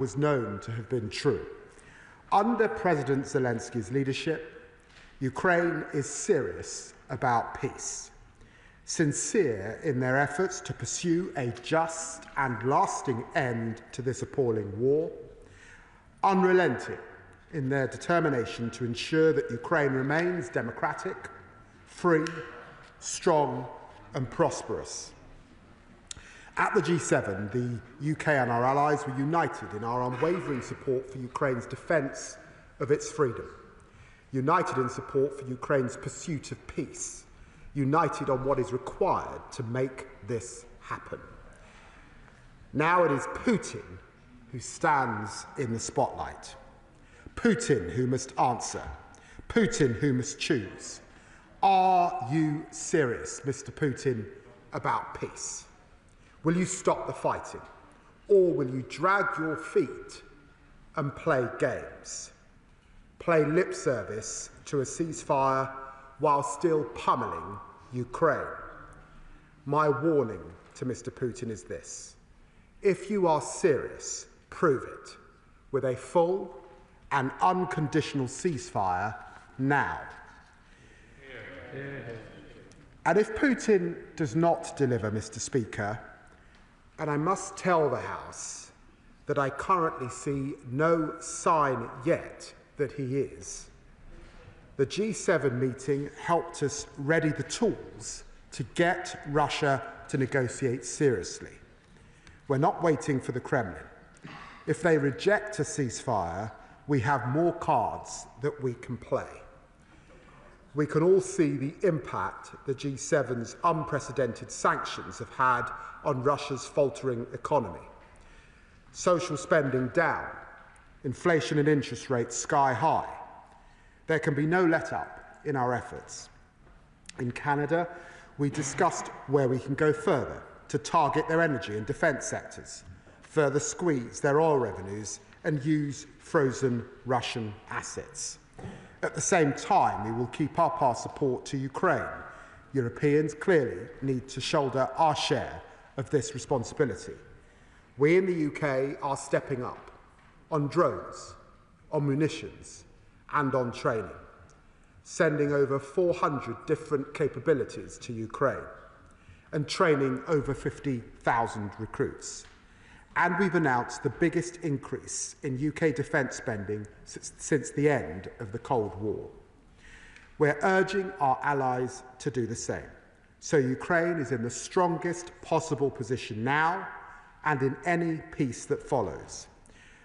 was known to have been true. Under President Zelensky's leadership, Ukraine is serious about peace, sincere in their efforts to pursue a just and lasting end to this appalling war, unrelenting in their determination to ensure that Ukraine remains democratic, free, strong and prosperous. At the G7, the UK and our allies were united in our unwavering support for Ukraine's defence of its freedom, united in support for Ukraine's pursuit of peace, united on what is required to make this happen. Now it is Putin who stands in the spotlight. Putin who must answer. Putin who must choose. Are you serious, Mr. Putin, about peace? Will you stop the fighting? Or will you drag your feet and play games? Play lip service to a ceasefire while still pummeling Ukraine? My warning to Mr. Putin is this: if you are serious, prove it with a full and unconditional ceasefire now. And if Putin does not deliver, Mr. Speaker, and I must tell the House that I currently see no sign yet that he is, the G7 meeting helped us ready the tools to get Russia to negotiate seriously. We're not waiting for the Kremlin. If they reject a ceasefire, we have more cards that we can play. We can all see the impact the G7's unprecedented sanctions have had on Russia's faltering economy. Social spending down, inflation and interest rates sky high. There can be no let-up in our efforts. In Canada, we discussed where we can go further to target their energy and defence sectors, further squeeze their oil revenues and use frozen Russian assets. At the same time, we will keep up our support to Ukraine. Europeans clearly need to shoulder our share of this responsibility. We in the UK are stepping up on drones, on munitions and on training, sending over 400 different capabilities to Ukraine and training over 50,000 recruits. And we've announced the biggest increase in UK defence spending since the end of the Cold War. We're urging our allies to do the same, so Ukraine is in the strongest possible position now and in any peace that follows.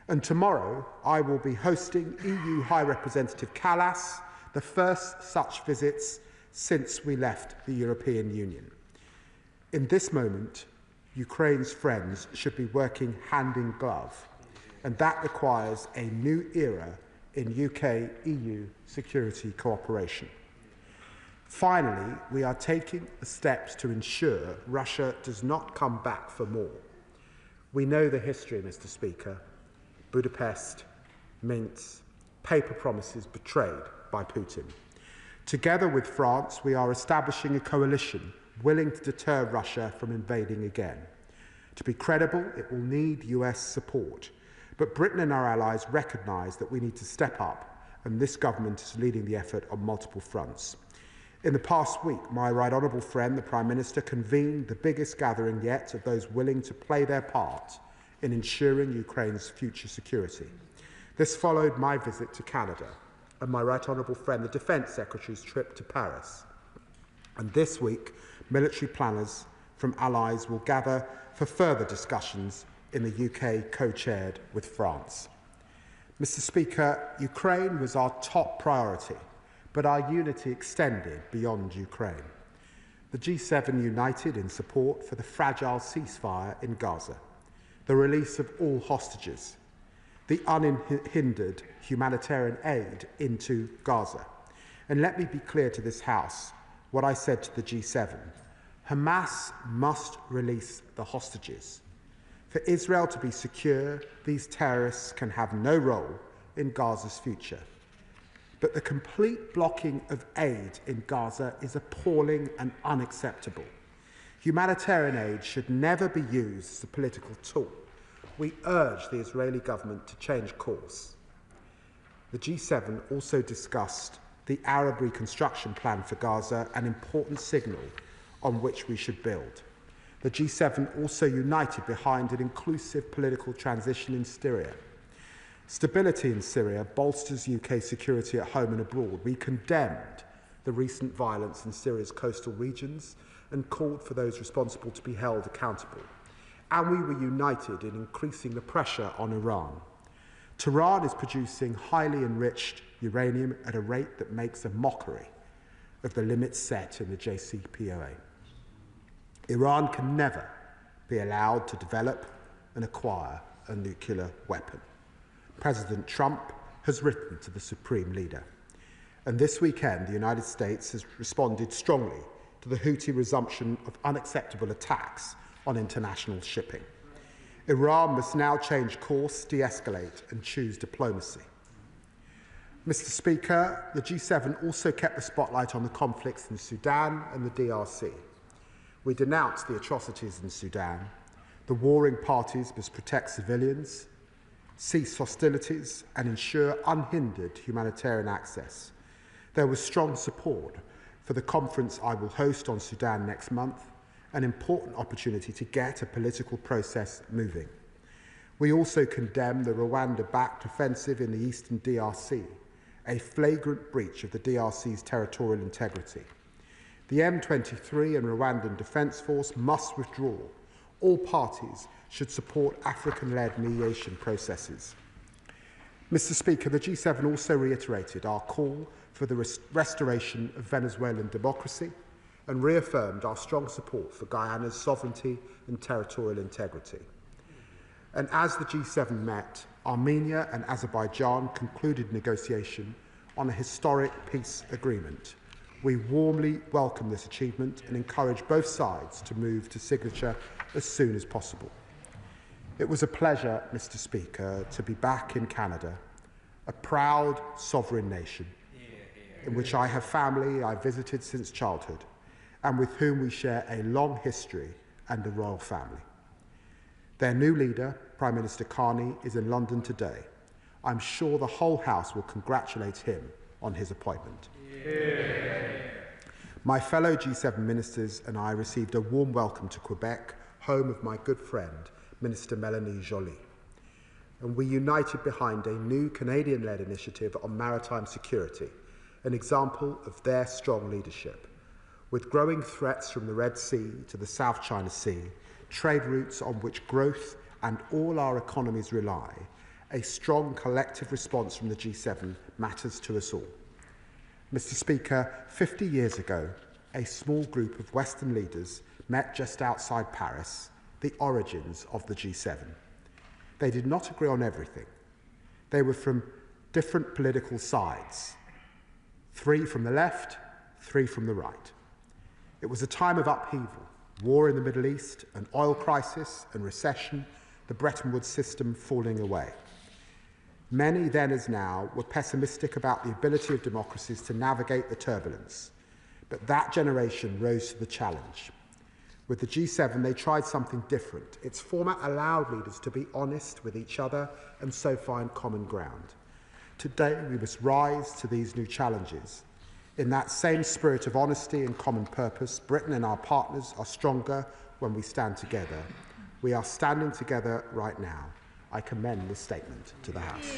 And tomorrow I will be hosting EU High Representative Kallas, the first such visits since we left the European Union. In this moment, Ukraine's friends should be working hand in glove, and that requires a new era in UK-EU security cooperation. Finally, we are taking the steps to ensure Russia does not come back for more. We know the history, Mr. Speaker. Budapest, Minsk, paper promises betrayed by Putin. Together with France, we are establishing a coalition willing to deter Russia from invading again. To be credible, it will need US support. But Britain and our allies recognise that we need to step up, and this government is leading the effort on multiple fronts. In the past week, my right honourable friend, the Prime Minister, convened the biggest gathering yet of those willing to play their part in ensuring Ukraine's future security. This followed my visit to Canada and my right honourable friend, the Defence Secretary's trip to Paris. And this week, military planners from allies will gather for further discussions in the UK co-chaired with France. Mr. Speaker, Ukraine was our top priority, but our unity extended beyond Ukraine. The G7 united in support for the fragile ceasefire in Gaza, the release of all hostages, the unhindered humanitarian aid into Gaza. And let me be clear to this House what I said to the G7. Hamas must release the hostages. For Israel to be secure, these terrorists can have no role in Gaza's future. But the complete blocking of aid in Gaza is appalling and unacceptable. Humanitarian aid should never be used as a political tool. we urge the Israeli government to change course. The G7 also discussed the Arab reconstruction plan for Gaza, an important signal on which we should build. The G7 also united behind an inclusive political transition in Syria. Stability in Syria bolsters UK security at home and abroad. We condemned the recent violence in Syria's coastal regions and called for those responsible to be held accountable. And we were united in increasing the pressure on Iran. Tehran is producing highly enriched uranium at a rate that makes a mockery of the limits set in the JCPOA. Iran can never be allowed to develop and acquire a nuclear weapon. President Trump has written to the Supreme Leader. And this weekend, the United States has responded strongly to the Houthi resumption of unacceptable attacks on international shipping. Iran must now change course, de-escalate and choose diplomacy. Mr. Speaker, the G7 also kept the spotlight on the conflicts in Sudan and the DRC. We denounced the atrocities in Sudan. The warring parties must protect civilians, cease hostilities and ensure unhindered humanitarian access. There was strong support for the conference I will host on Sudan next month, an important opportunity to get a political process moving. We also condemn the Rwanda-backed offensive in the eastern DRC, a flagrant breach of the DRC's territorial integrity. The M23 and Rwandan Defence Force must withdraw. All parties should support African-led mediation processes. Mr. Speaker, the G7 also reiterated our call for the restoration of Venezuelan democracy and reaffirmed our strong support for Guyana's sovereignty and territorial integrity. And as the G7 met, Armenia and Azerbaijan concluded negotiation on a historic peace agreement. We warmly welcome this achievement and encourage both sides to move to signature as soon as possible. It was a pleasure, Mr. Speaker, to be back in Canada, a proud sovereign nation in which I have family I visited since childhood and with whom we share a long history and a royal family. Their new leader, Prime Minister Carney, is in London today. I'm sure the whole House will congratulate him on his appointment. My fellow G7 ministers and I received a warm welcome to Quebec, home of my good friend, Minister Mélanie Joly. And we united behind a new Canadian-led initiative on maritime security, an example of their strong leadership. With growing threats from the Red Sea to the South China Sea, trade routes on which growth and all our economies rely, a strong collective response from the G7 matters to us all. Mr. Speaker, 50 years ago, a small group of Western leaders met just outside Paris, the origins of the G7. They did not agree on everything. They were from different political sides, 3 from the left, 3 from the right. It was a time of upheaval, war in the Middle East, an oil crisis and recession, the Bretton Woods system falling away. Many then as now were pessimistic about the ability of democracies to navigate the turbulence, but that generation rose to the challenge. With the G7, they tried something different. Its format allowed leaders to be honest with each other and so find common ground. Today, we must rise to these new challenges. In that same spirit of honesty and common purpose, Britain and our partners are stronger when we stand together. We are standing together right now. I commend this statement to the House.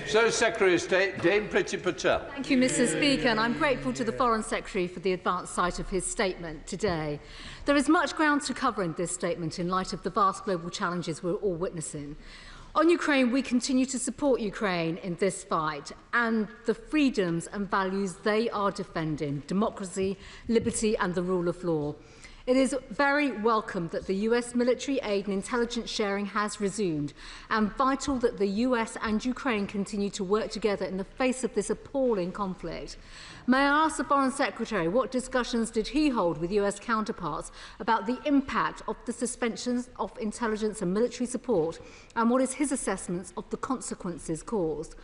So, Secretary of State, Dame Priti Patel. Thank you, Mr. Speaker, and I'm grateful to the Foreign Secretary for the advanced sight of his statement today. There is much ground to cover in this statement in light of the vast global challenges we're all witnessing. On Ukraine, we continue to support Ukraine in this fight and the freedoms and values they are defending: democracy, liberty and the rule of law. It is very welcome that the US military aid and intelligence sharing has resumed, and vital that the US and Ukraine continue to work together in the face of this appalling conflict. May I ask the Foreign Secretary what discussions did he hold with US counterparts about the impact of the suspensions of intelligence and military support, and what is his assessment of the consequences caused?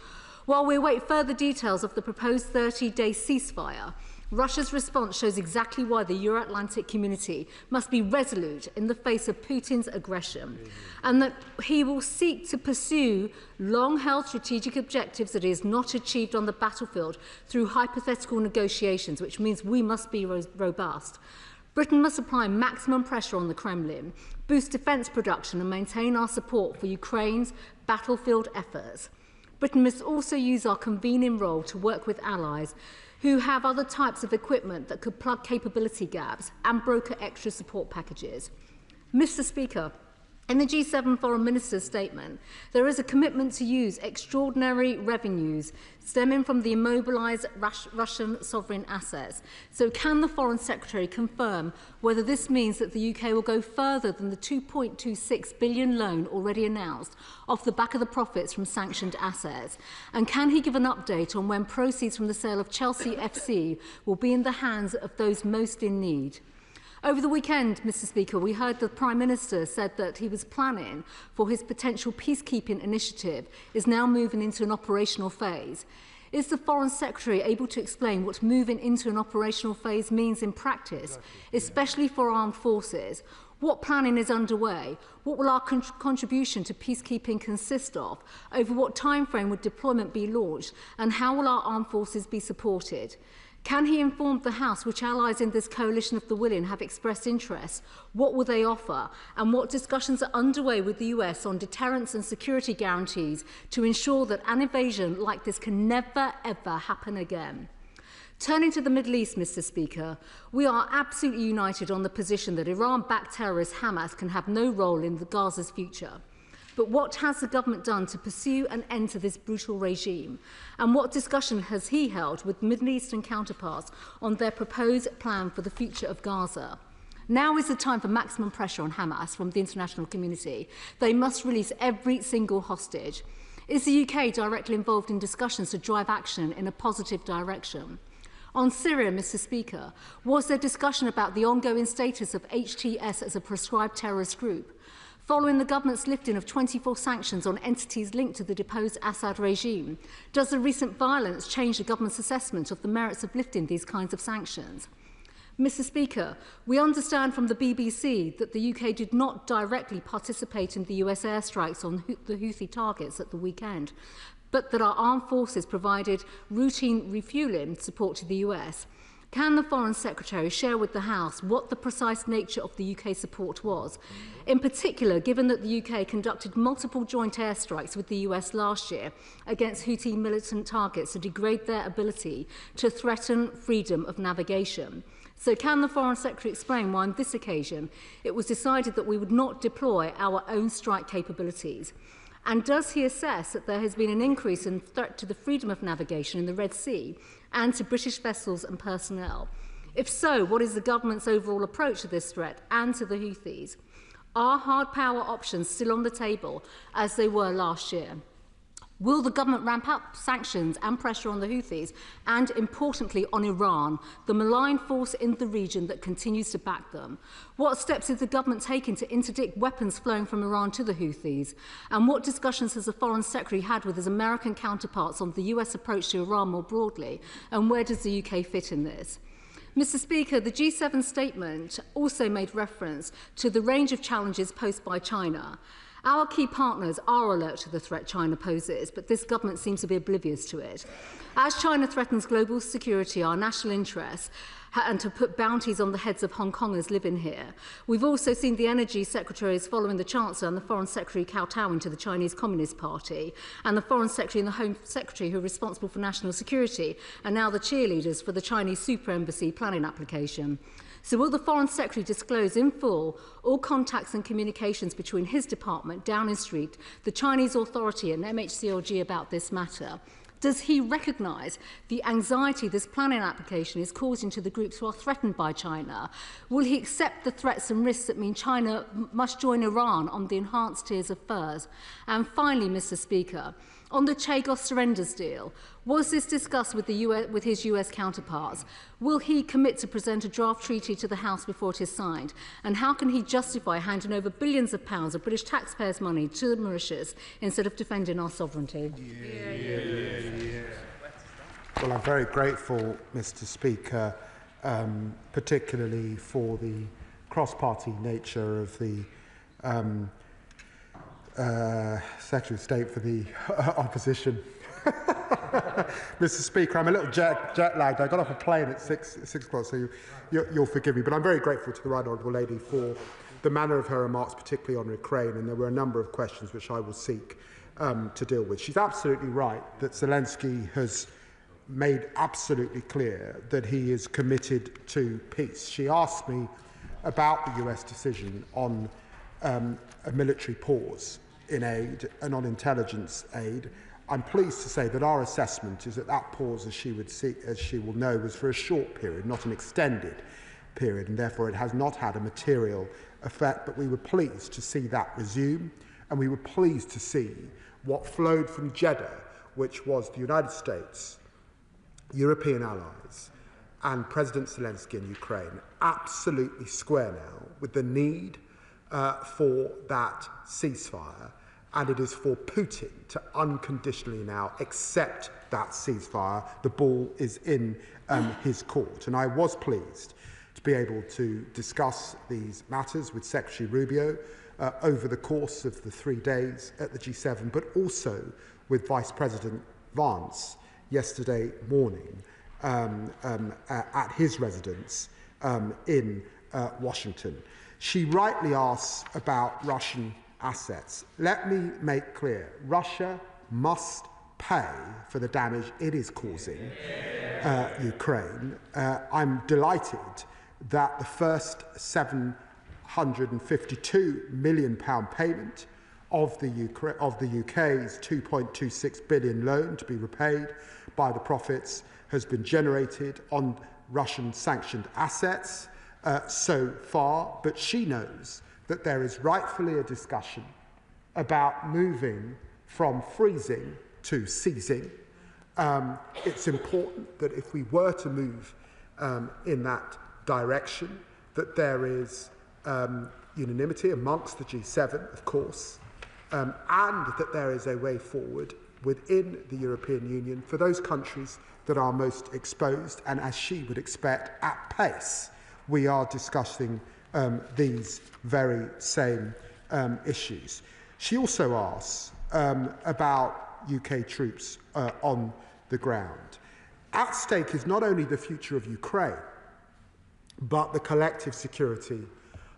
While we await further details of the proposed 30-day ceasefire, Russia's response shows exactly why the Euro-Atlantic community must be resolute in the face of Putin's aggression, and that he will seek to pursue long-held strategic objectives that he has not achieved on the battlefield through hypothetical negotiations, which means we must be robust. Britain must apply maximum pressure on the Kremlin, boost defence production and maintain our support for Ukraine's battlefield efforts. Britain must also use our convening role to work with allies who have other types of equipment that could plug capability gaps and broker extra support packages. Mr. Speaker, in the G7 Foreign Minister's statement, there is a commitment to use extraordinary revenues stemming from the immobilised Russian sovereign assets. So can the Foreign Secretary confirm whether this means that the UK will go further than the £2.26 billion loan already announced off the back of the profits from sanctioned assets? And can he give an update on when proceeds from the sale of Chelsea FC will be in the hands of those most in need? Over the weekend, Mr. Speaker, we heard the Prime Minister said that he was planning for his potential peacekeeping initiative is now moving into an operational phase. Is the Foreign Secretary able to explain what moving into an operational phase means in practice, especially for armed forces? What planning is underway? What will our contribution to peacekeeping consist of? Over what timeframe would deployment be launched? And how will our armed forces be supported? Can he inform the House which allies in this coalition of the willing have expressed interest? What will they offer? And what discussions are underway with the US on deterrence and security guarantees to ensure that an invasion like this can never, ever happen again? Turning to the Middle East, Mr. Speaker, we are absolutely united on the position that Iran-backed terrorist Hamas can have no role in Gaza's future. But what has the government done to pursue an end to this brutal regime? And what discussion has he held with Middle Eastern counterparts on their proposed plan for the future of Gaza? Now is the time for maximum pressure on Hamas from the international community. They must release every single hostage. Is the UK directly involved in discussions to drive action in a positive direction? On Syria, Mr. Speaker, was there discussion about the ongoing status of HTS as a proscribed terrorist group? Following the government's lifting of 24 sanctions on entities linked to the deposed Assad regime, does the recent violence change the government's assessment of the merits of lifting these kinds of sanctions? Mr. Speaker, we understand from the BBC that the UK did not directly participate in the US airstrikes on the Houthi targets at the weekend, but that our armed forces provided routine refuelling support to the US. Can the Foreign Secretary share with the House what the precise nature of the UK support was? In particular, given that the UK conducted multiple joint airstrikes with the US last year against Houthi militant targets to degrade their ability to threaten freedom of navigation. So can the Foreign Secretary explain why on this occasion it was decided that we would not deploy our own strike capabilities? And does he assess that there has been an increase in threat to the freedom of navigation in the Red Sea and to British vessels and personnel? If so, what is the government's overall approach to this threat and to the Houthis? Are hard power options still on the table as they were last year? Will the government ramp up sanctions and pressure on the Houthis and, importantly, on Iran, the malign force in the region that continues to back them? What steps is the government taking to interdict weapons flowing from Iran to the Houthis? And what discussions has the Foreign Secretary had with his American counterparts on the US approach to Iran more broadly? And where does the UK fit in this? Mr. Speaker, the G7 statement also made reference to the range of challenges posed by China. Our key partners are alert to the threat China poses, but this government seems to be oblivious to it. As China threatens global security, our national interests, and to put bounties on the heads of Hong Kongers living here, we've also seen the Energy Secretaries following the Chancellor and the Foreign Secretary kowtowing to the Chinese Communist Party, and the Foreign Secretary and the Home Secretary, who are responsible for national security, are now the cheerleaders for the Chinese Super Embassy planning application. So will the Foreign Secretary disclose in full all contacts and communications between his department, Downing Street, the Chinese Authority and MHCLG about this matter? Does he recognise the anxiety this planning application is causing to the groups who are threatened by China? Will he accept the threats and risks that mean China must join Iran on the enhanced tiers of furs? And finally, Mr. Speaker, on the Chagos surrenders deal, was this discussed with his US counterparts? Will he commit to present a draft treaty to the House before it is signed? And how can he justify handing over billions of pounds of British taxpayers' money to Mauritius instead of defending our sovereignty? Well, I'm very grateful, Mr. Speaker, particularly for the cross-party nature of the Secretary of State for the Opposition. Mr. Speaker, I'm a little jet-lagged. I got off a plane at 6 o'clock, so you'll forgive me. But I'm very grateful to the Right Honourable Lady for the manner of her remarks, particularly on Ukraine, and there were a number of questions which I will seek to deal with. She's absolutely right that Zelensky has made absolutely clear that he is committed to peace. She asked me about the US decision on a military pause in aid and on intelligence aid. I'm pleased to say that our assessment is that that pause, as she will know, was for a short period, not an extended period, and therefore it has not had a material effect, but we were pleased to see that resume, and we were pleased to see what flowed from Jeddah, which was the United States, European allies, and President Zelensky in Ukraine absolutely square now with the need for that ceasefire, and it is for Putin to unconditionally now accept that ceasefire. The ball is in his court, and I was pleased to be able to discuss these matters with Secretary Rubio over the course of the 3 days at the G7, but also with Vice President Vance yesterday morning at his residence in Washington. She rightly asks about Russian assets. Let me make clear, Russia must pay for the damage it is causing Ukraine. I'm delighted that the first £752 million payment of the UK's £2.26 billion loan to be repaid by the profits has been generated on Russian sanctioned assets so far, but she knows that there is rightfully a discussion about moving from freezing to seizing. It's important that if we were to move in that direction, that there is unanimity amongst the G7, of course, and that there is a way forward within the European Union for those countries that are most exposed, and as she would expect, at pace, we are discussing these very same issues. She also asks about UK troops on the ground. At stake is not only the future of Ukraine, but the collective security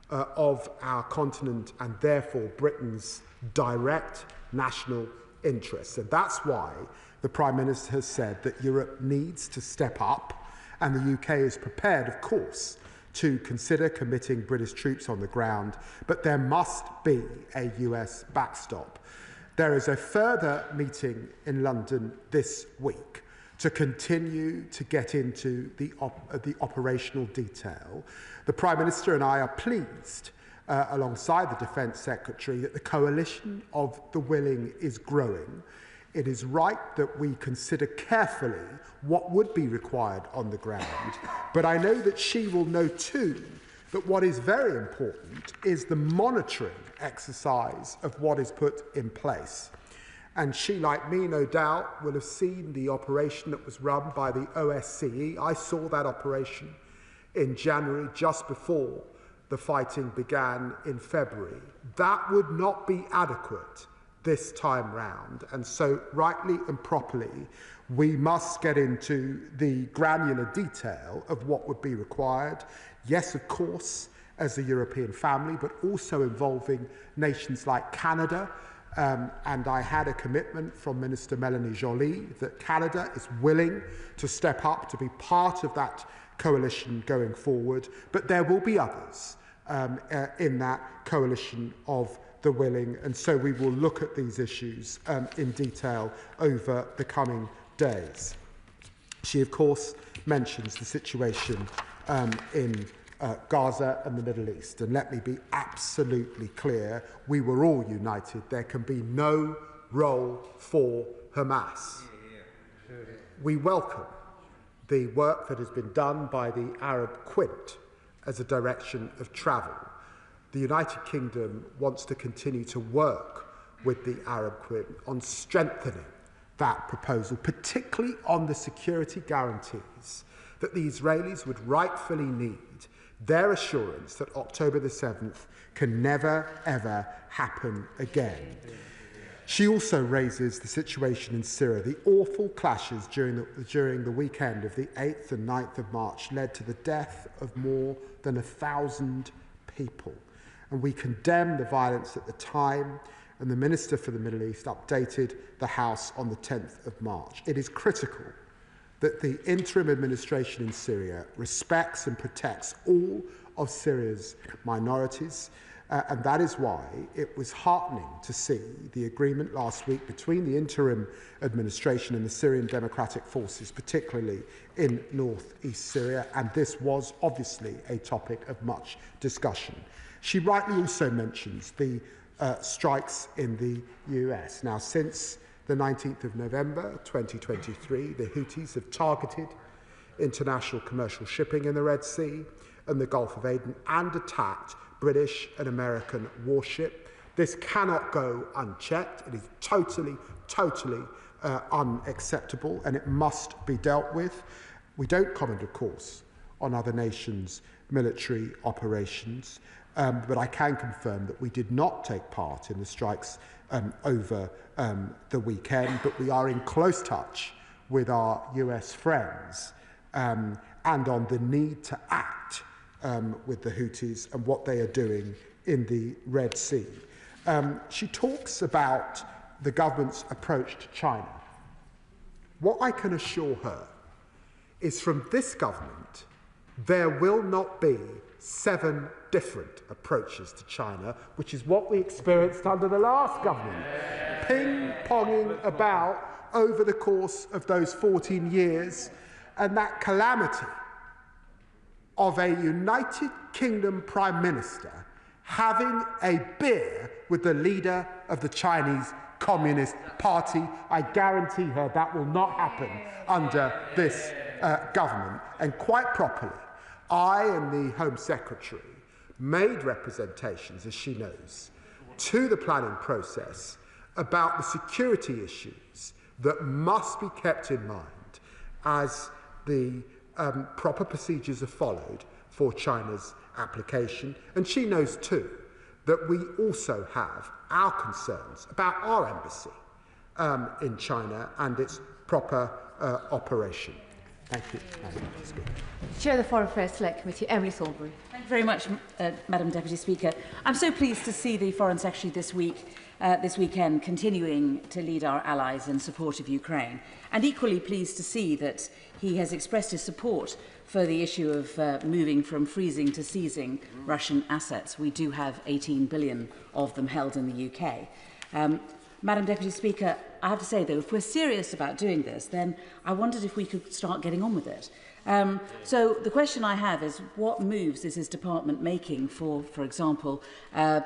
of our continent and therefore Britain's direct national interests. And that's why the Prime Minister has said that Europe needs to step up, and the UK is prepared, of course, to consider committing British troops on the ground, but there must be a US backstop. There is a further meeting in London this week to continue to get into the operational detail. The Prime Minister and I are pleased, alongside the Defence Secretary, that the coalition of the willing is growing. It is right that we consider carefully what would be required on the ground, but I know that she will know too that what is very important is the monitoring exercise of what is put in place. And she, like me, no doubt, will have seen the operation that was run by the OSCE. I saw that operation in January, just before the fighting began in February. That would not be adequate this time round, and so rightly and properly we must get into the granular detail of what would be required. Yes, of course, as a European family, but also involving nations like Canada, and I had a commitment from Minister Melanie Joly that Canada is willing to step up to be part of that coalition going forward, but there will be others in that coalition of the willing, and so we will look at these issues in detail over the coming days. She, of course, mentions the situation in Gaza and the Middle East, and let me be absolutely clear, we were all united. There can be no role for Hamas. We welcome the work that has been done by the Arab Quint as a direction of travel. The United Kingdom wants to continue to work with the Arab Quint on strengthening that proposal, particularly on the security guarantees that the Israelis would rightfully need, their assurance that October the 7th can never, ever happen again. She also raises the situation in Syria. The awful clashes during the weekend of the 8th and 9th of March led to the death of more than 1,000 people. And we condemn the violence at the time, and the Minister for the Middle East updated the House on the 10th of March. It is critical that the interim administration in Syria respects and protects all of Syria's minorities, and that is why it was heartening to see the agreement last week between the interim administration and the Syrian Democratic Forces, particularly in north-east Syria, and this was obviously a topic of much discussion. She rightly also mentions the strikes in the US. Now, since the 19th of November 2023, the Houthis have targeted international commercial shipping in the Red Sea and the Gulf of Aden and attacked British and American warship. This cannot go unchecked. It is totally unacceptable, and it must be dealt with. We don't comment, of course, on other nations' military operations, but I can confirm that we did not take part in the strikes over the weekend, but we are in close touch with our US friends and on the need to act with the Houthis and what they are doing in the Red Sea. She talks about the government's approach to China. What I can assure her is from this government, there will not be 7 different approaches to China, which is what we experienced under the last government. Ping-ponging about over the course of those 14 years, and that calamity of a United Kingdom Prime Minister having a beer with the leader of the Chinese Communist Party. I guarantee her that will not happen under this government. And quite properly, I and the Home Secretary made representations, as she knows, to the planning process about the security issues that must be kept in mind as the proper procedures are followed for China's application. And she knows too that we also have our concerns about our embassy in China and its proper operation. Thank you, Madam Deputy Speaker. Chair of the Foreign Affairs Select Committee, Emily Thornbury. Thank you very much, Madam Deputy Speaker. I'm so pleased to see the Foreign Secretary this weekend continuing to lead our allies in support of Ukraine, and equally pleased to see that he has expressed his support for the issue of moving from freezing to seizing Russian assets. We do have 18 billion of them held in the UK. Madam Deputy Speaker, I have to say, though, if we're serious about doing this, then I wondered if we could start getting on with it. So the question I have is, what moves is his department making for example,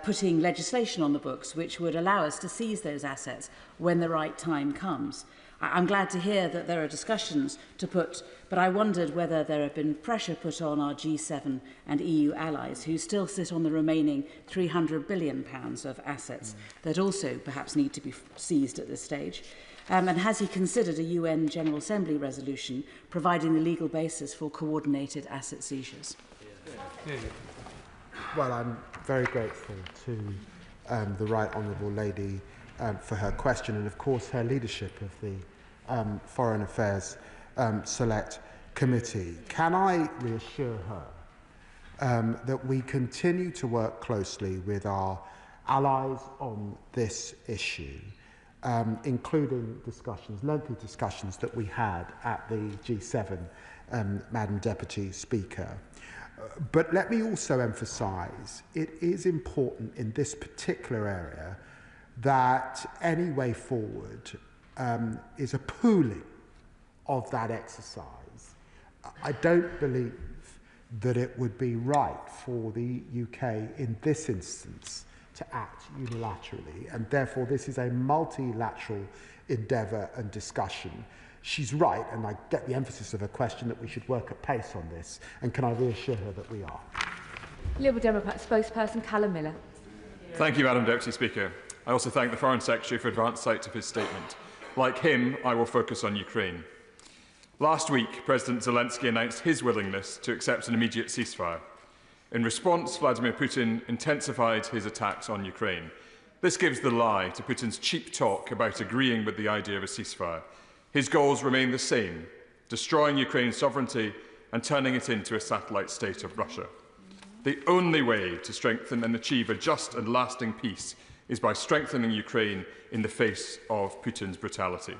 putting legislation on the books which would allow us to seize those assets when the right time comes? I'm glad to hear that there are discussions to put, but I wondered whether there had been pressure put on our G7 and EU allies who still sit on the remaining £300 billion of assets that also perhaps need to be seized at this stage. And has he considered a UN General Assembly resolution providing the legal basis for coordinated asset seizures? Well, I'm very grateful to the Right Honourable Lady for her question and, of course, her leadership of the Foreign Affairs Select Committee. Can I reassure her that we continue to work closely with our allies on this issue, including discussions, lengthy discussions that we had at the G7, Madam Deputy Speaker. But let me also emphasise it is important in this particular area that any way forward is a pooling of that exercise. I don't believe that it would be right for the UK in this instance to act unilaterally, and therefore this is a multilateral endeavour and discussion. She's right, and I get the emphasis of her question that we should work at pace on this, and can I reassure her that we are? Liberal Democrat spokesperson Callum Miller. Thank you, Madam Deputy Speaker. I also thank the Foreign Secretary for advance sight of his statement. Like him, I will focus on Ukraine. Last week, President Zelensky announced his willingness to accept an immediate ceasefire. In response, Vladimir Putin intensified his attacks on Ukraine. This gives the lie to Putin's cheap talk about agreeing with the idea of a ceasefire. His goals remain the same: destroying Ukraine's sovereignty and turning it into a satellite state of Russia. The only way to strengthen and achieve a just and lasting peace is by strengthening Ukraine in the face of Putin's brutality.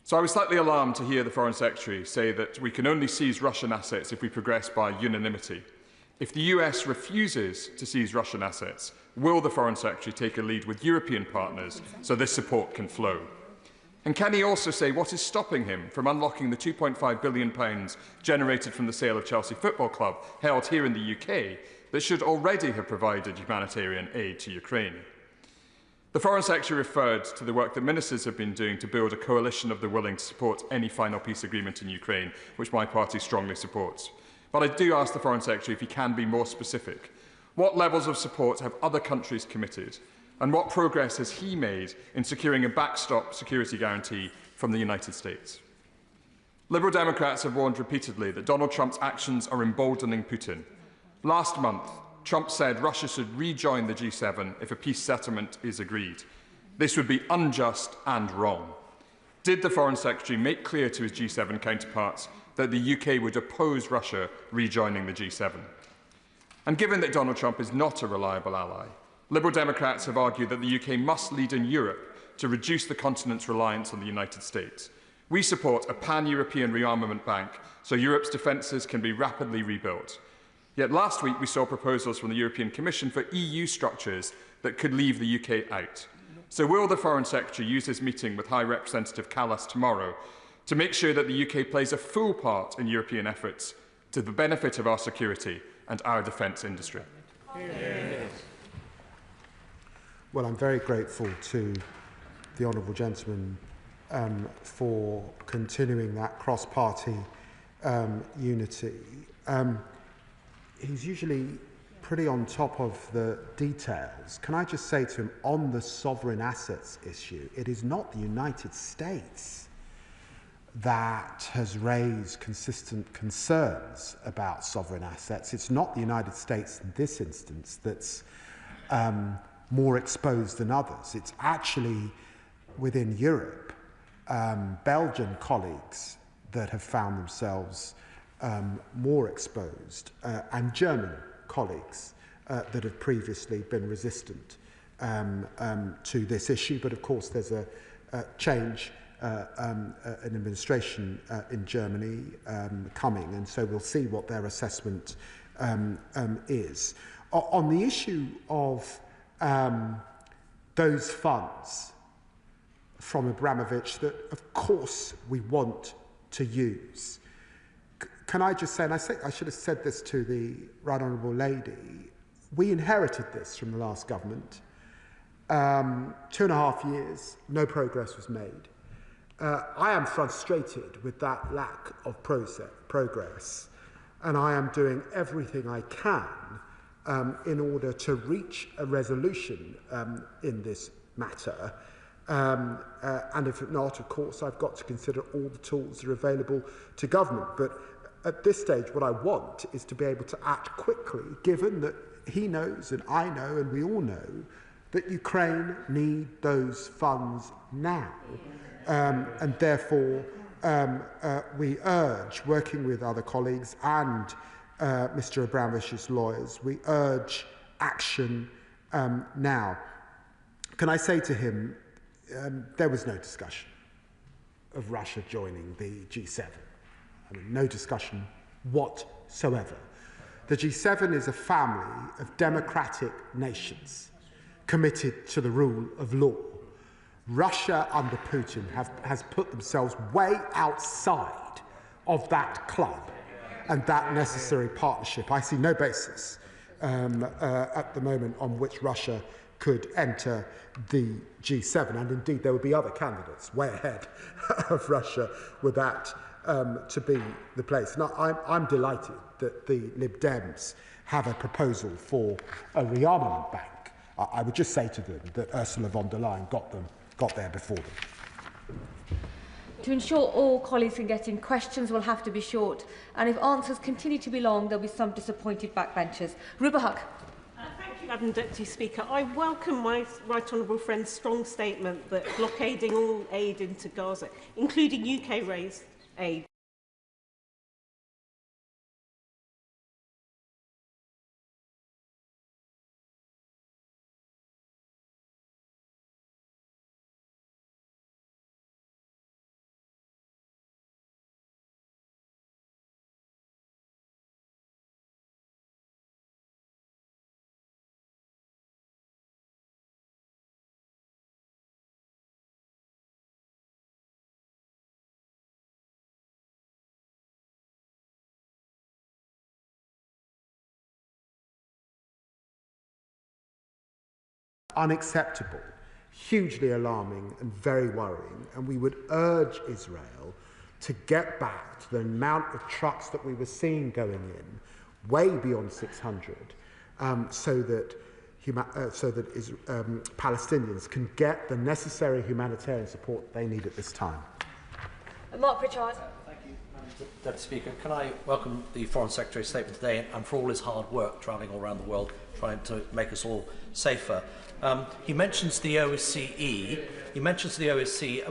So I was slightly alarmed to hear the Foreign Secretary say that we can only seize Russian assets if we progress by unanimity. If the US refuses to seize Russian assets, will the Foreign Secretary take a lead with European partners so this support can flow? And can he also say what is stopping him from unlocking the £2.5 billion generated from the sale of Chelsea Football Club, held here in the UK, that should already have provided humanitarian aid to Ukraine? The Foreign Secretary referred to the work that ministers have been doing to build a coalition of the willing to support any final peace agreement in Ukraine, which my party strongly supports. But I do ask the Foreign Secretary if he can be more specific. What levels of support have other countries committed? And what progress has he made in securing a backstop security guarantee from the United States? Liberal Democrats have warned repeatedly that Donald Trump's actions are emboldening Putin. Last month, Trump said Russia should rejoin the G7 if a peace settlement is agreed. This would be unjust and wrong. Did the Foreign Secretary make clear to his G7 counterparts that the UK would oppose Russia rejoining the G7? And given that Donald Trump is not a reliable ally, Liberal Democrats have argued that the UK must lead in Europe to reduce the continent's reliance on the United States. We support a pan-European rearmament bank so Europe's defences can be rapidly rebuilt. Yet last week we saw proposals from the European Commission for EU structures that could leave the UK out. So will the Foreign Secretary use his meeting with High Representative Callas tomorrow to make sure that the UK plays a full part in European efforts to the benefit of our security and our defence industry? Yes. Well, I'm very grateful to the honourable gentleman for continuing that cross-party unity. He's usually pretty on top of the details. Can I just say to him, on the sovereign assets issue, it is not the United States that has raised consistent concerns about sovereign assets. It's not the United States in this instance that's more exposed than others. It's actually within Europe, Belgian colleagues that have found themselves more exposed, and German colleagues that have previously been resistant to this issue. But of course there's a change, an administration in Germany coming, and so we'll see what their assessment is. On the issue of those funds from Abramovich that of course we want to use, can I just say, and I should have said this to the Right Honourable Lady, we inherited this from the last government. 2.5 years, no progress was made. I am frustrated with that lack of progress, and I am doing everything I can in order to reach a resolution in this matter. And if not, of course, I've got to consider all the tools that are available to government. But at this stage, what I want is to be able to act quickly, given that he knows and I know and we all know that Ukraine need those funds now. And therefore, we urge, working with other colleagues and Mr. Abramovich's lawyers, we urge action now. Can I say to him, there was no discussion of Russia joining the G7. I mean, no discussion whatsoever. The G7 is a family of democratic nations committed to the rule of law. Russia under Putin has put themselves way outside of that club and that necessary partnership. I see no basis at the moment on which Russia could enter the G7, and indeed there would be other candidates way ahead of Russia with that to be the place. Now, I'm delighted that the Lib Dems have a proposal for a rearmament bank. I would just say to them that Ursula von der Leyen got there before them. To ensure all colleagues can get in, questions will have to be short, and if answers continue to be long, there will be some disappointed backbenchers. Ruba Huck. Thank you, Madam Deputy Speaker. I welcome my right honourable friend's strong statement that blockading all aid into Gaza, including UK-raised aid, unacceptable, hugely alarming and very worrying, and we would urge Israel to get back to the amount of trucks that we were seeing going in, way beyond 600, so that Palestinians can get the necessary humanitarian support they need at this time. Mark Pritchard. Thank you, Madam Deputy Speaker. Can I welcome the Foreign Secretary's statement today and for all his hard work travelling all around the world trying to make us all safer. He mentions the OSCE.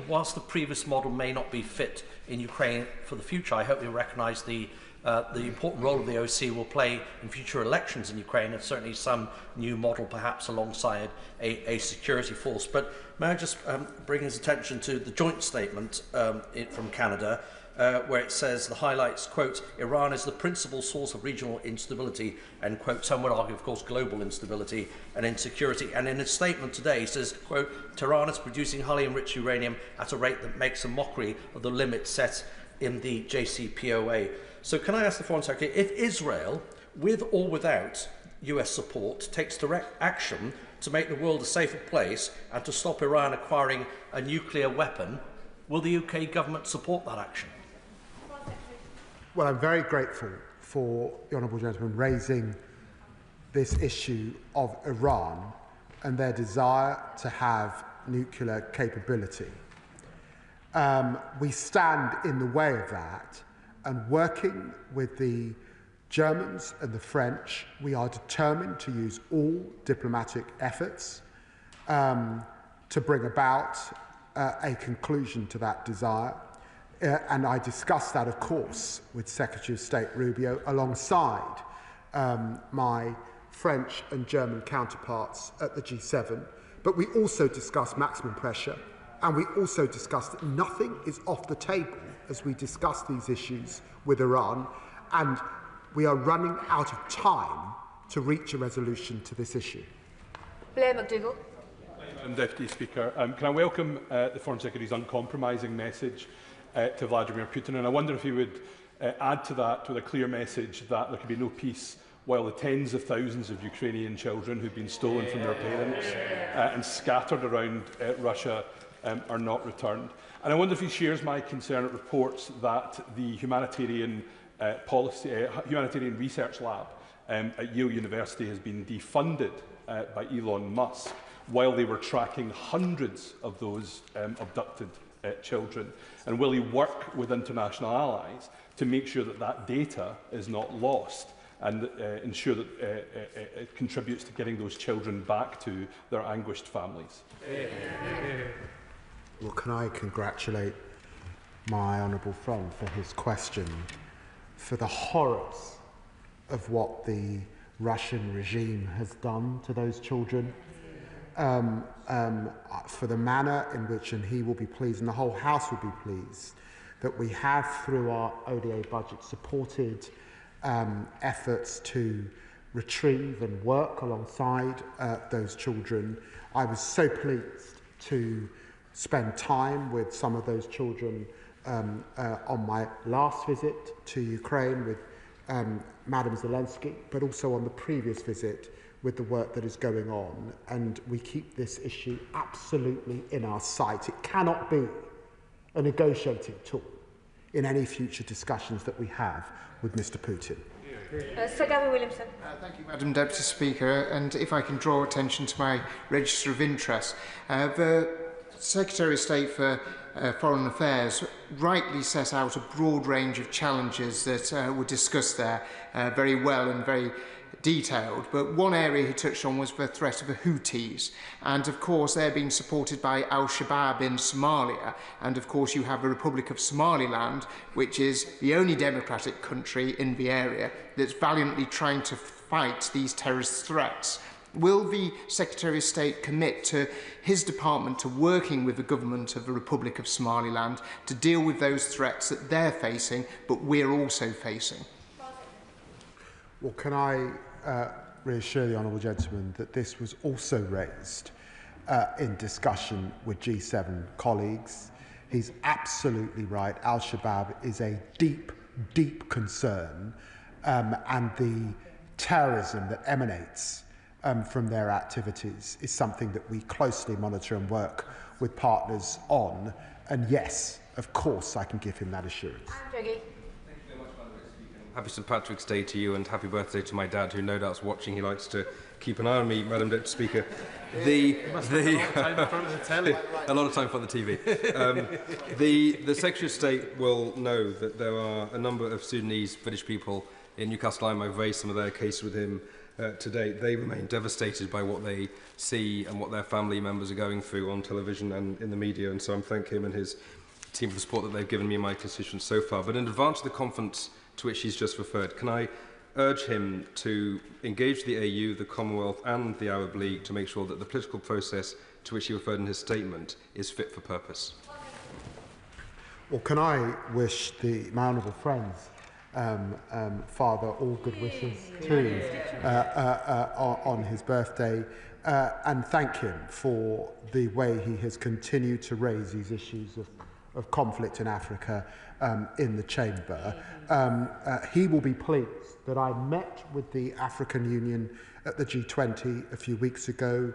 Whilst the previous model may not be fit in Ukraine for the future, I hope you recognise the important role of the OSCE will play in future elections in Ukraine, and certainly some new model perhaps alongside a security force. But may I just bring his attention to the joint statement from Canada, where it says the highlights, quote, Iran is the principal source of regional instability, and, quote, some would argue, of course, global instability and insecurity. And in his statement today, he says, quote, Tehran is producing highly enriched uranium at a rate that makes a mockery of the limits set in the JCPOA. So can I ask the Foreign Secretary, if Israel, with or without US support, takes direct action to make the world a safer place and to stop Iran acquiring a nuclear weapon, will the UK government support that action? Well, I'm very grateful for the honourable gentleman raising this issue of Iran and their desire to have nuclear capability. We stand in the way of that, and working with the Germans and the French, we are determined to use all diplomatic efforts to bring about a conclusion to that desire. And I discussed that, of course, with Secretary of State Rubio alongside my French and German counterparts at the G7. But we also discussed maximum pressure, and we also discussed that nothing is off the table as we discuss these issues with Iran, and we are running out of time to reach a resolution to this issue. Blair McDougall. Madam Deputy Speaker, can I welcome the Foreign Secretary's uncompromising message to Vladimir Putin, and I wonder if he would add to that with a clear message that there can be no peace while the tens of thousands of Ukrainian children who've been stolen from their parents and scattered around Russia are not returned. And I wonder if he shares my concern at reports that the Humanitarian Research Lab at Yale University has been defunded by Elon Musk while they were tracking hundreds of those abducted children. And will he work with international allies to make sure that that data is not lost and ensure that it contributes to getting those children back to their anguished families? Well, can I congratulate my honourable friend for his question, for the horrors of what the Russian regime has done to those children, for the manner in which, and he will be pleased, and the whole House will be pleased, that we have, through our ODA budget, supported efforts to retrieve and work alongside those children. I was so pleased to spend time with some of those children on my last visit to Ukraine with Madam Zelensky, but also on the previous visit with the work that is going on. And we keep this issue absolutely in our sight. It cannot be a negotiating tool in any future discussions that we have with Mr. Putin. Sir Gavin Williamson. Thank you, Madam Deputy Speaker. And if I can draw attention to my register of interest, the Secretary of State for Foreign Affairs rightly set out a broad range of challenges that were discussed there very well and very detailed, but one area he touched on was the threat of the Houthis, and of course they're being supported by Al-Shabaab in Somalia, and of course you have the Republic of Somaliland, which is the only democratic country in the area that's valiantly trying to fight these terrorist threats. Will the Secretary of State commit to his department to working with the government of the Republic of Somaliland to deal with those threats that they're facing, but we're also facing? Well, can I reassure the honourable gentleman that this was also raised in discussion with G7 colleagues. He's absolutely right. Al-Shabaab is a deep, deep concern, and the terrorism that emanates from their activities is something that we closely monitor and work with partners on. And yes, of course, I can give him that assurance. Happy St Patrick's Day to you, and happy birthday to my dad, who no doubt's watching. He likes to keep an eye on me, Madam Deputy Speaker. A lot of time for the TV. The Secretary of State will know that there are a number of Sudanese British people in Newcastle. I've raised some of their case with him today. They remain devastated by what they see and what their family members are going through on television and in the media, and so I'm thanking him and his team for the support that they've given me in my constituents so far. But in advance of the conference to which he's just referred, can I urge him to engage the AU, the Commonwealth and the Arab League to make sure that the political process to which he referred in his statement is fit for purpose? Well, can I wish my honourable friends, Father, all good wishes too on his birthday, and thank him for the way he has continued to raise these issues of conflict in Africa in the chamber. He will be pleased that I met with the African Union at the G20 a few weeks ago.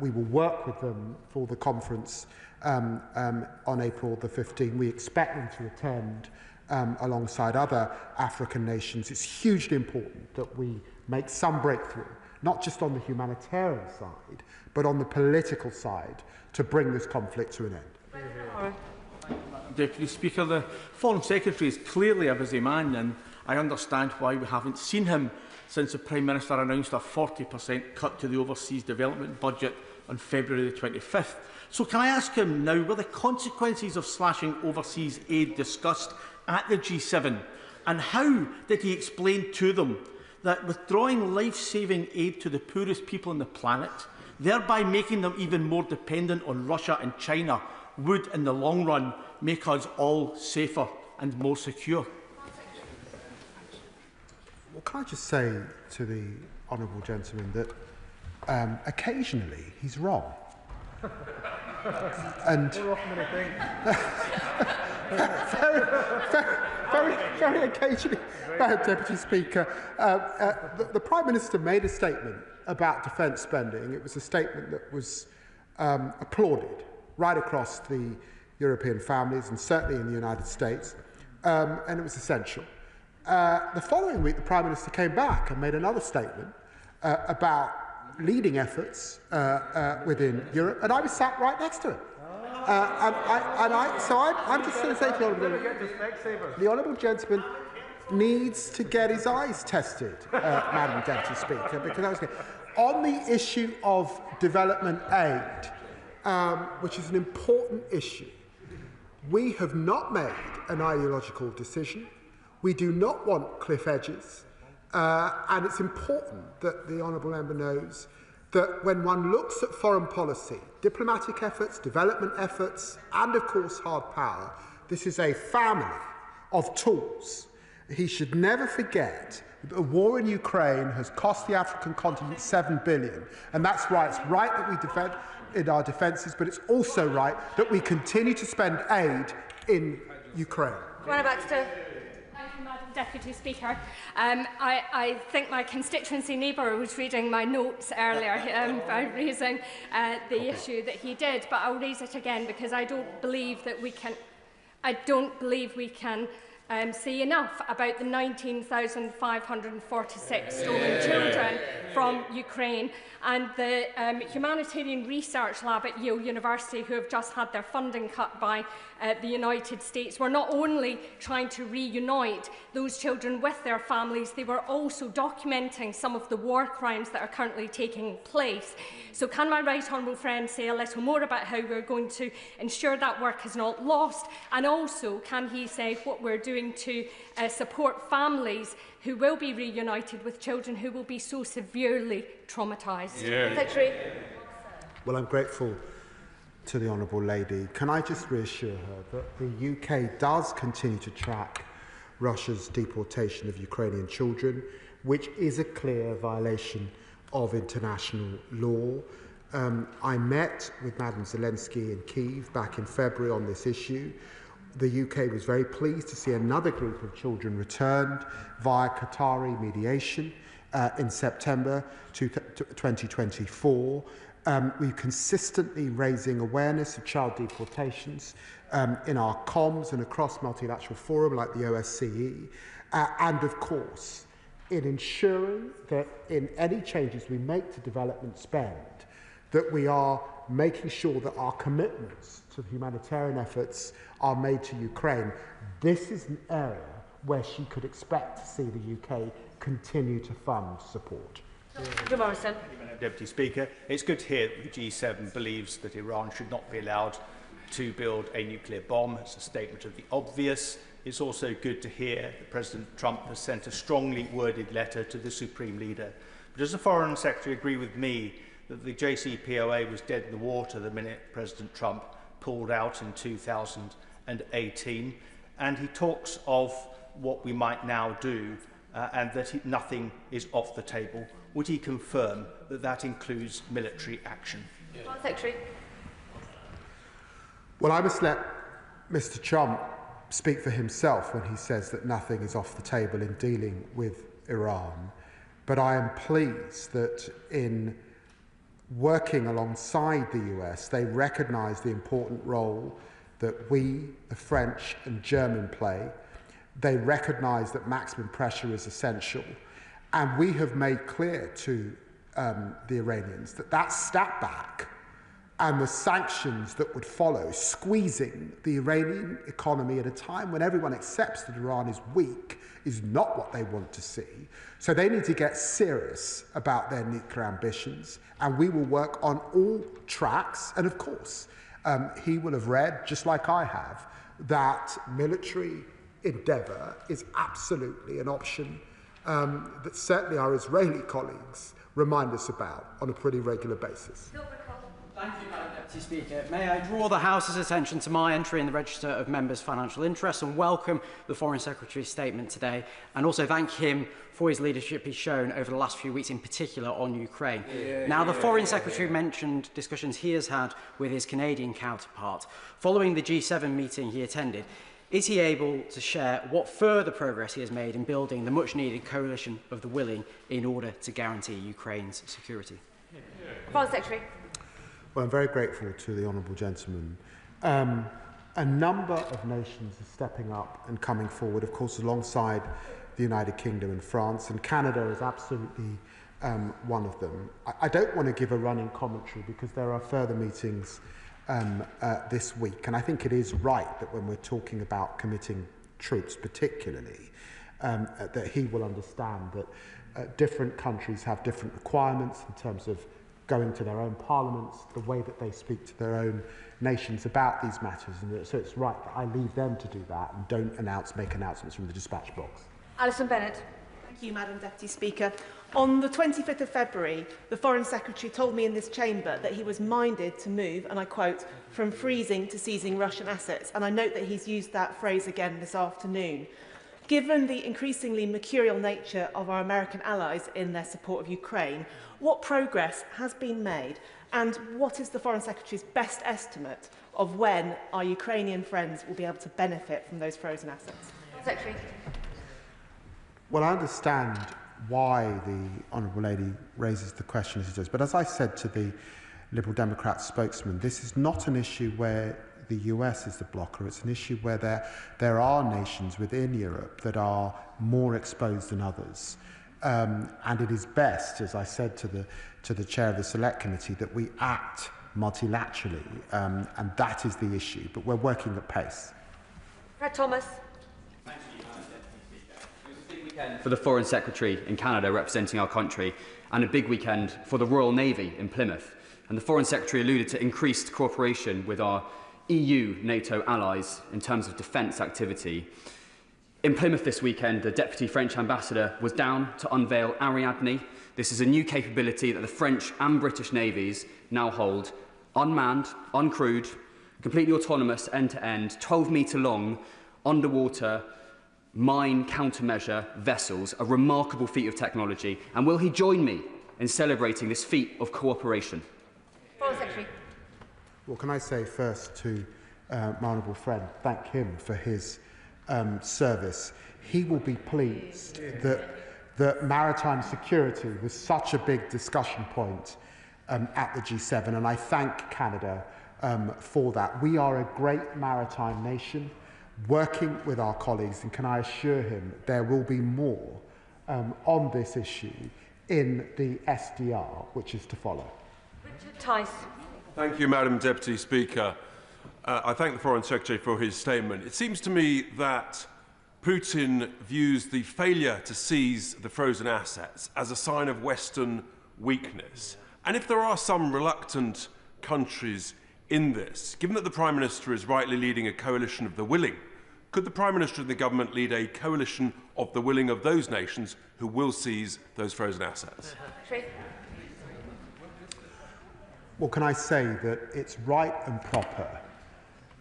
We will work with them for the conference on April the 15th. We expect them to attend alongside other African nations. It's hugely important that we make some breakthrough, not just on the humanitarian side, but on the political side, to bring this conflict to an end. Deputy Speaker, the Foreign Secretary is clearly a busy man, and I understand why we haven't seen him since the Prime Minister announced a 40% cut to the overseas development budget on February the 25th. So can I ask him now, were the consequences of slashing overseas aid discussed at the G7, and how did he explain to them that withdrawing life-saving aid to the poorest people on the planet, thereby making them even more dependent on Russia and China, would in the long run make us all safer and more secure? Well, can I just say to the honourable gentleman that occasionally he's wrong. And very occasionally, Deputy Speaker, the Prime Minister made a statement about defence spending. It was a statement that was applauded right across the European families and certainly in the United States, and it was essential. The following week, the Prime Minister came back and made another statement about leading efforts within Europe, and I was sat right next to him. So I'm just going to say to the honourable gentleman needs to get his eyes tested, Madam Deputy Speaker, because I was on the issue of development aid, which is an important issue. We have not made an ideological decision. We do not want cliff edges, and it's important that the honourable member knows that when one looks at foreign policy, diplomatic efforts, development efforts, and of course hard power, this is a family of tools. He should never forget that the war in Ukraine has cost the African continent $7 billion, and that's right. It's right that we defend in our defences, but it's also right that we continue to spend aid in Ukraine. Baxter. Deputy Speaker, I think my constituency neighbour was reading my notes earlier by raising the issue that he did, but I'll raise it again because I don't believe that we can say enough about the 19,546 stolen children from Ukraine, and the Humanitarian Research Lab at Yale University, who have just had their funding cut by the United States, were not only trying to reunite those children with their families, they were also documenting some of the war crimes that are currently taking place. So can my right honourable friend say a little more about how we're going to ensure that work is not lost, and also can he say what we're doing to support families who will be reunited with children who will be so severely traumatised? Yeah. Secretary. Well, I'm grateful to the Honourable Lady. Can I just reassure her that the UK does continue to track Russia's deportation of Ukrainian children, which is a clear violation of international law. I met with Madam Zelensky in Kyiv back in February on this issue. The UK was very pleased to see another group of children returned via Qatari mediation in September 2024. We're consistently raising awareness of child deportations in our comms and across multilateral forum like the OSCE, and of course in ensuring that in any changes we make to development spend, that we are making sure that our commitments to the humanitarian efforts are made to Ukraine. This is an area where she could expect to see the UK continue to fund support. Good Morrison. Deputy Speaker, it's good to hear that the G7 believes that Iran should not be allowed to build a nuclear bomb. It's a statement of the obvious. It's also good to hear that President Trump has sent a strongly worded letter to the Supreme Leader. But does the Foreign Secretary agree with me that the JCPOA was dead in the water the minute President Trump pulled out in 2018? And he talks of what we might now do and that nothing is off the table. Would he confirm that that includes military action? Foreign Secretary. Well, I must let Mr. Trump speak for himself when he says that nothing is off the table in dealing with Iran. But I am pleased that in working alongside the US, they recognise the important role that we, the French and German, play. They recognise that maximum pressure is essential. And we have made clear to the Iranians that that step back and the sanctions that would follow, squeezing the Iranian economy at a time when everyone accepts that Iran is weak, is not what they want to see. So they need to get serious about their nuclear ambitions, and we will work on all tracks. And of course, he will have read, just like I have, that military endeavour is absolutely an option that certainly our Israeli colleagues remind us about on a pretty regular basis. Thank you, Madam Deputy Speaker. May I draw the House's attention to my entry in the Register of Members' Financial Interests and welcome the Foreign Secretary's statement today, and also thank him for his leadership he's shown over the last few weeks, in particular on Ukraine. The Foreign Secretary mentioned discussions he has had with his Canadian counterpart. Following the G7 meeting he attended, is he able to share what further progress he has made in building the much-needed coalition of the willing in order to guarantee Ukraine's security? Foreign Secretary. Well, I'm very grateful to the honourable gentleman. A number of nations are stepping up and coming forward, of course, alongside the United Kingdom and France, and Canada is absolutely one of them. I don't want to give a running commentary because there are further meetings this week, and I think it is right that when we're talking about committing troops particularly, that he will understand that different countries have different requirements in terms of going to their own parliaments, the way that they speak to their own nations about these matters, and so it's right that I leave them to do that and don't make announcements from the dispatch box. Alison Bennett. Thank you, Madam Deputy Speaker. On the 25th of February, the Foreign Secretary told me in this chamber that he was minded to move, and I quote, from freezing to seizing Russian assets, and I note that he's used that phrase again this afternoon. Given the increasingly mercurial nature of our American allies in their support of Ukraine, what progress has been made, and what is the Foreign Secretary's best estimate of when our Ukrainian friends will be able to benefit from those frozen assets? Secretary. Well, I understand why the Honourable Lady raises the question as she does, but as I said to the Liberal Democrat spokesman, this is not an issue where the US is the blocker. It's an issue where there are nations within Europe that are more exposed than others. And it is best, as I said to the chair of the Select Committee, that we act multilaterally, and that is the issue. But we're working at pace. Fred Thomas. For the Foreign Secretary in Canada representing our country, and a big weekend for the Royal Navy in Plymouth. And the Foreign Secretary alluded to increased cooperation with our EU, NATO allies in terms of defence activity. In Plymouth this weekend, the Deputy French Ambassador was down to unveil Ariadne. This is a new capability that the French and British navies now hold, unmanned, uncrewed, completely autonomous, end-to-end, 12-metre long, underwater, mine countermeasure vessels, a remarkable feat of technology. And will he join me in celebrating this feat of cooperation? Foreign Secretary. Well, can I say first to my honourable friend, thank him for his service. He will be pleased that maritime security was such a big discussion point at the G7, and I thank Canada for that. We are a great maritime nation, working with our colleagues, and can I assure him there will be more on this issue in the SDR, which is to follow. Richard Tice. Thank you, Madam Deputy Speaker. I thank the Foreign Secretary for his statement. It seems to me that Putin views the failure to seize the frozen assets as a sign of Western weakness. And if there are some reluctant countries in this, given that the Prime Minister is rightly leading a coalition of the willing, could the Prime Minister and the government lead a coalition of the willing of those nations who will seize those frozen assets? Well, can I say that it's right and proper,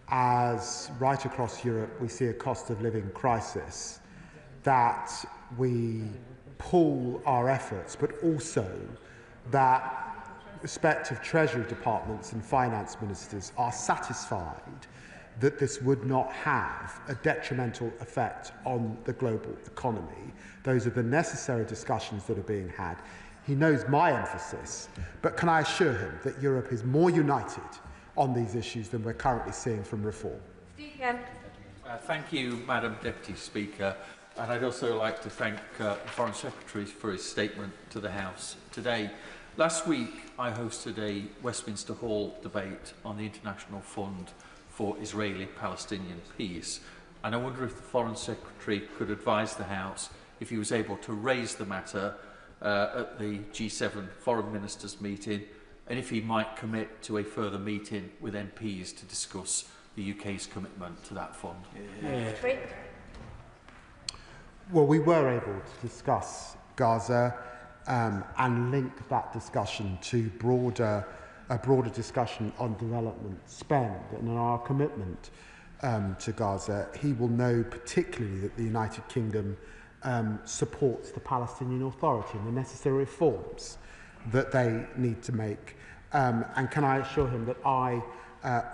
as right across Europe we see a cost of living crisis, that we pool our efforts, but also that respective Treasury departments and finance ministers are satisfied that this would not have a detrimental effect on the global economy. Those are the necessary discussions that are being had. He knows my emphasis, but can I assure him that Europe is more united on these issues than we're currently seeing from reform? Steve Kemp. Thank you, Madam Deputy Speaker. And I'd also like to thank the Foreign Secretary for his statement to the House today. Last week, I hosted a Westminster Hall debate on the International Fund for Israeli-Palestinian Peace. And I wonder if the Foreign Secretary could advise the House if he was able to raise the matter at the G7 Foreign Ministers meeting, and if he might commit to a further meeting with MPs to discuss the UK's commitment to that fund. Well, we were able to discuss Gaza and link that discussion to a broader discussion on development spend and on our commitment to Gaza. He will know particularly that the United Kingdom supports the Palestinian Authority and the necessary reforms that they need to make. And can I assure him that I,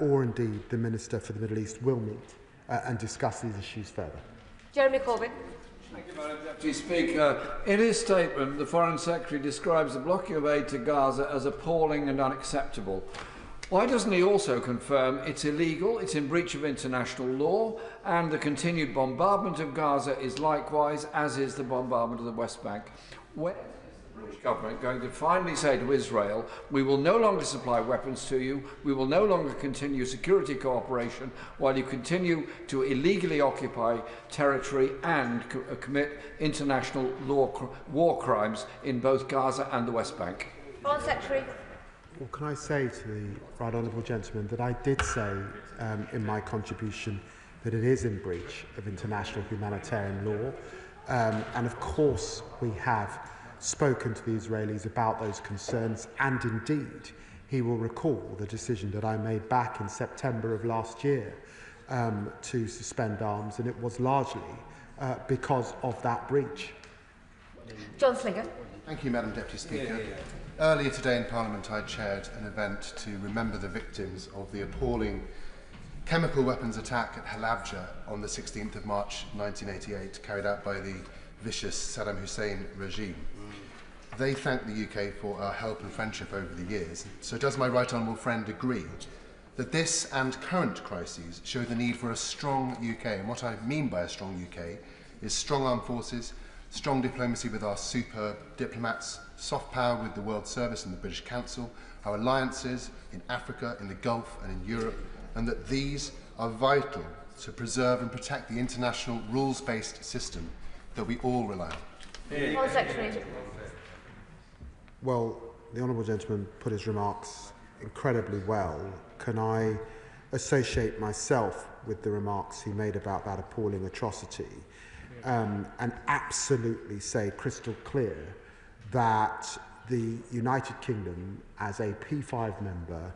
or indeed the Minister for the Middle East, will meet and discuss these issues further? Jeremy Corbyn. Thank you, Madam Deputy Speaker. In his statement, the Foreign Secretary describes the blocking of aid to Gaza as appalling and unacceptable. Why doesn't he also confirm it's illegal, it's in breach of international law, and the continued bombardment of Gaza is likewise, as is the bombardment of the West Bank? When is the British government going to finally say to Israel, we will no longer supply weapons to you, we will no longer continue security cooperation while you continue to illegally occupy territory and commit international war crimes in both Gaza and the West Bank? Foreign Secretary. Well, can I say to the right honourable gentleman that I did say in my contribution that it is in breach of international humanitarian law, and of course we have spoken to the Israelis about those concerns, and indeed he will recall the decision that I made back in September of last year to suspend arms, and it was largely because of that breach. John Slinger. Thank you, Madam Deputy Speaker. Earlier today in Parliament, I chaired an event to remember the victims of the appalling chemical weapons attack at Halabja on the 16th of March 1988, carried out by the vicious Saddam Hussein regime. They thanked the UK for our help and friendship over the years. So does my right honourable friend agree that this and current crises show the need for a strong UK. And what I mean by a strong UK is strong armed forces, strong diplomacy with our superb diplomats, soft power with the World Service and the British Council, our alliances in Africa, in the Gulf and in Europe, and that these are vital to preserve and protect the international rules-based system that we all rely on. Foreign Secretary. Well, the Honourable Gentleman put his remarks incredibly well. Can I associate myself with the remarks he made about that appalling atrocity and absolutely say crystal clear that the United Kingdom, as a P5 member,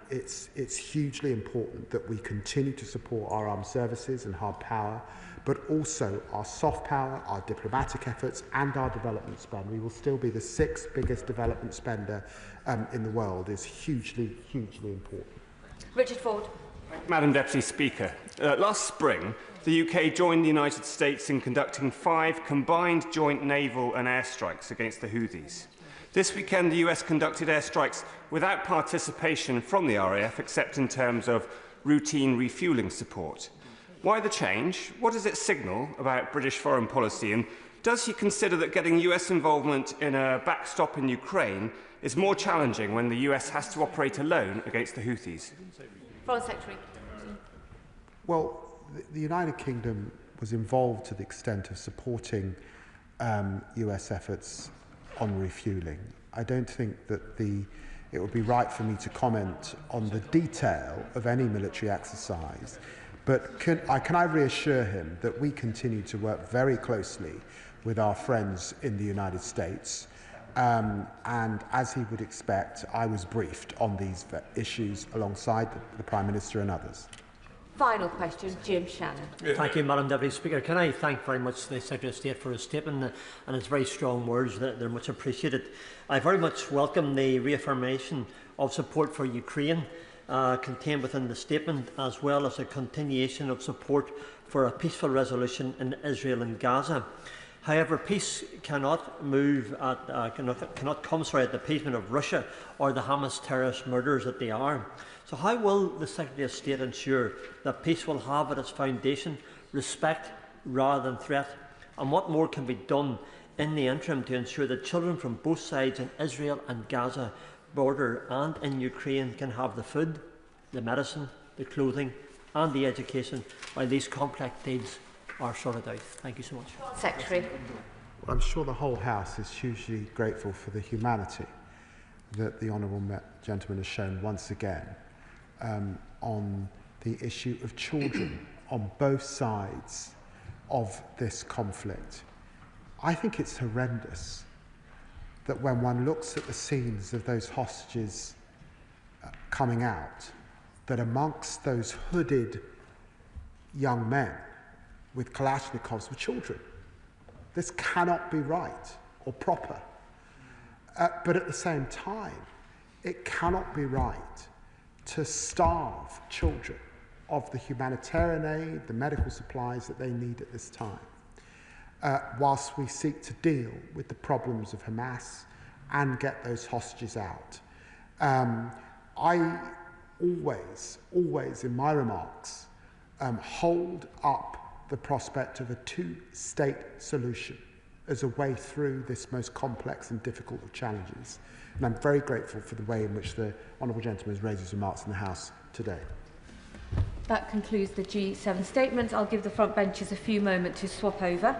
it's hugely important that we continue to support our armed services and hard power, but also our soft power, our diplomatic efforts and our development spend. We will still be the 6th biggest development spender in the world. Is hugely, hugely important. Richard Ford. Madam Deputy Speaker, last spring, the UK joined the United States in conducting 5 combined joint naval and airstrikes against the Houthis. This weekend, the US conducted airstrikes without participation from the RAF, except in terms of routine refuelling support. Why the change? What does it signal about British foreign policy? And does he consider that getting US involvement in a backstop in Ukraine is more challenging when the US has to operate alone against the Houthis? Foreign Secretary. Well, the United Kingdom was involved to the extent of supporting US efforts on refuelling. I don't think that it would be right for me to comment on the detail of any military exercise, but can I reassure him that we continue to work very closely with our friends in the United States, and as he would expect, I was briefed on these issues alongside the Prime Minister and others. Final question, Jim Shannon. Thank you, Madam Deputy Speaker. Can I thank very much the Secretary of State for his statement and his very strong words. They're much appreciated. I very much welcome the reaffirmation of support for Ukraine contained within the statement, as well as a continuation of support for a peaceful resolution in Israel and Gaza. However, peace cannot come at the appeasement of Russia or the Hamas terrorist murderers that they are. So how will the Secretary of State ensure that peace will have at its foundation respect rather than threat? And what more can be done in the interim to ensure that children from both sides in Israel and Gaza border and in Ukraine can have the food, the medicine, the clothing and the education while these complex needs are sorted out? Thank you so much. Secretary. Well, I'm sure the whole House is hugely grateful for the humanity that the Honourable Gentleman has shown once again on the issue of children on both sides of this conflict. I think it's horrendous that when one looks at the scenes of those hostages coming out, that amongst those hooded young men with Kalashnikovs were children. This cannot be right or proper. But at the same time, it cannot be right to starve children of the humanitarian aid, the medical supplies that they need at this time, whilst we seek to deal with the problems of Hamas and get those hostages out. I always in my remarks hold up the prospect of a two-state solution as a way through this most complex and difficult of challenges. And I'm very grateful for the way in which the Honourable Gentleman has raised his remarks in the House today. That concludes the G7 statements. I'll give the front benches a few moments to swap over.